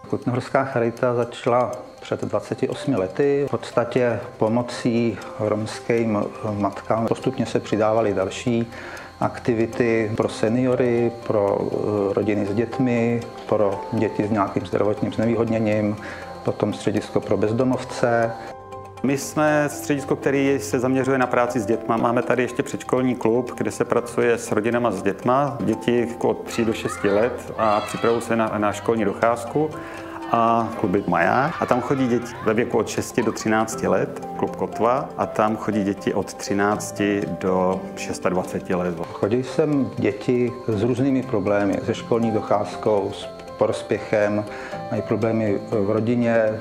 Kutnohorská charita začala před 28 lety. V podstatě pomocí romským matkám postupně se přidávaly další aktivity pro seniory, pro rodiny s dětmi, pro děti s nějakým zdravotním znevýhodněním, potom středisko pro bezdomovce. My jsme středisko, který se zaměřuje na práci s dětma. Máme tady ještě předškolní klub, kde se pracuje s rodinama s dětma, děti od 3 do 6 let a připravují se na školní docházku. A kluby Maják. A tam chodí děti ve věku od 6 do 13 let, klub Kotva, a tam chodí děti od 13 do 26 let. Chodí sem děti s různými problémy, se školní docházkou, s prospěchem, mají problémy v rodině,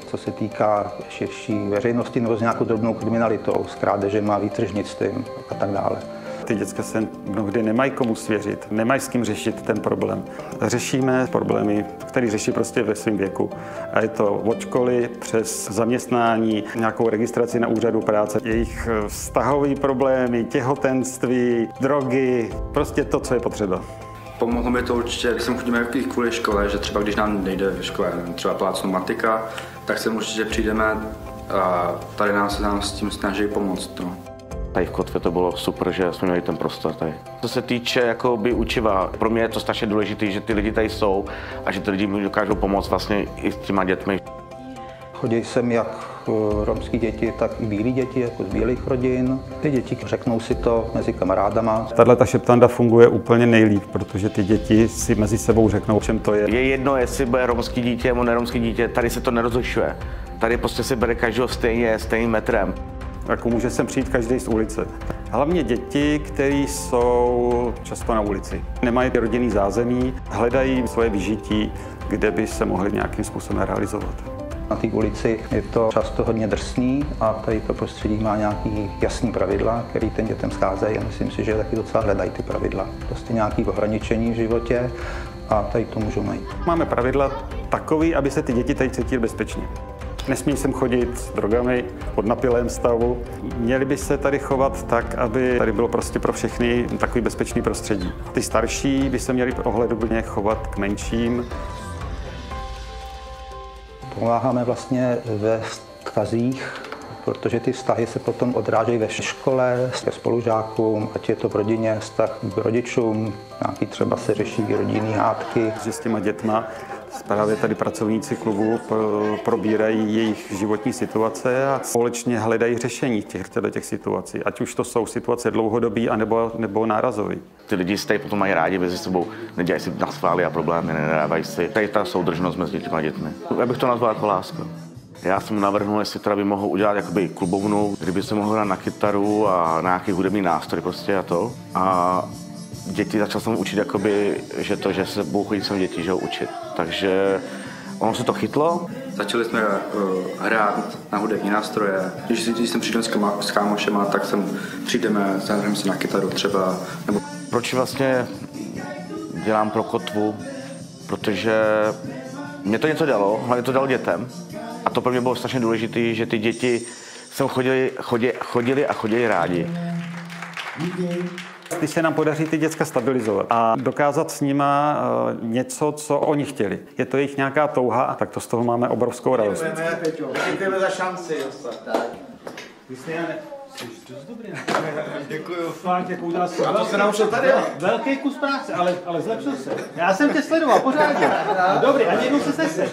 co se týká širší veřejnosti nebo s nějakou drobnou kriminalitou, s krádežem, výtržnictvím a tak dále. Ty děcka se mnohdy nemají komu svěřit, nemají s kým řešit ten problém. Řešíme problémy, které řeší prostě ve svém věku. A je to od školy přes zaměstnání, nějakou registraci na úřadu práce, jejich vztahové problémy, těhotenství, drogy, prostě to, co je potřeba. Pomohlo mi to určitě, když jsem chodíme i kvůli škole, že třeba když nám nejde ve škole třeba plácnu matika, tak sem určitě přijdeme a tady nám s tím snaží pomoct. No. Tady v Kotvě to bylo super, že jsme měli ten prostor tady. Co se týče jakoby učiva, pro mě je to strašně důležité, že ty lidi tady jsou a že ty lidi mi dokážou pomoct vlastně i s těma dětmi. Chodí sem jak romské děti, tak i bílé děti, jako z bílých rodin. Ty děti řeknou si to mezi kamarádama. Tato šeptanda funguje úplně nejlíp, protože ty děti si mezi sebou řeknou, o čem to je. Je jedno, jestli bude romský dítě nebo neromský dítě, tady se to nerozlišuje. Tady prostě si bere každého stejným metrem. Jako může sem přijít každý z ulice. Hlavně děti, které jsou často na ulici. Nemají rodinný zázemí, hledají svoje vyžití, kde by se mohli nějakým způsobem realizovat. Na té ulici je to často hodně drsný a tady to prostředí má nějaký jasný pravidla, který těm dětem scházejí a myslím si, že taky docela hledají ty pravidla. Prostě nějaké ohraničení v životě a tady to můžou najít. Máme pravidla takové, aby se ty děti tady cítily bezpečně. Nesmí sem chodit s drogami, v podnapilém stavu. Měli by se tady chovat tak, aby tady bylo prostě pro všechny takový bezpečný prostředí. Ty starší by se měli ohleduplně chovat k menším. Pomáháme vlastně ve vztazích, protože ty vztahy se potom odrážejí ve škole, ke spolužákům, ať je to v rodině, vztah k rodičům, nějaký třeba se řeší rodinné hádky. Že s těma dětma právě tady pracovníci klubu probírají jejich životní situace a společně hledají řešení těch situací, ať už to jsou situace dlouhodobé nebo nárazové. Ty lidi si tady potom mají rádi mezi sebou, nedělají si naschvály a problémy, nedávají si. Tady ta soudržnost mezi těma dětmi. Já bych to nazval jako láska. Já jsem navrhnul, jestli teda by mohl udělat jakoby klubovnu, kdyby se mohl hrát na kytaru a na nějaký hudební nástroj prostě a to. A děti začal jsem učit jakoby, že se budou chodit sem děti, že ho učit. Takže ono se to chytlo. Začali jsme hrát na hudební nástroje. Když jsem přijdem s kámošema, tak přijdeme, zahrajeme si na kytaru třeba. Nebo... Proč vlastně dělám pro Kotvu? Protože mě to něco dalo, hlavně to dalo dětem. A to pro mě bylo strašně důležité, že ty děti sem chodili rádi. Když se nám podaří ty děcka stabilizovat a dokázat s nima něco, co oni chtěli. Je to jejich nějaká touha, tak to z toho máme obrovskou radost. Děkujeme za šanci. Děkuju. A to se naučil tady? Velký kus práce, ale zlepšil se. Já jsem tě sledoval pořádně. Dobrý, a jednou se sese.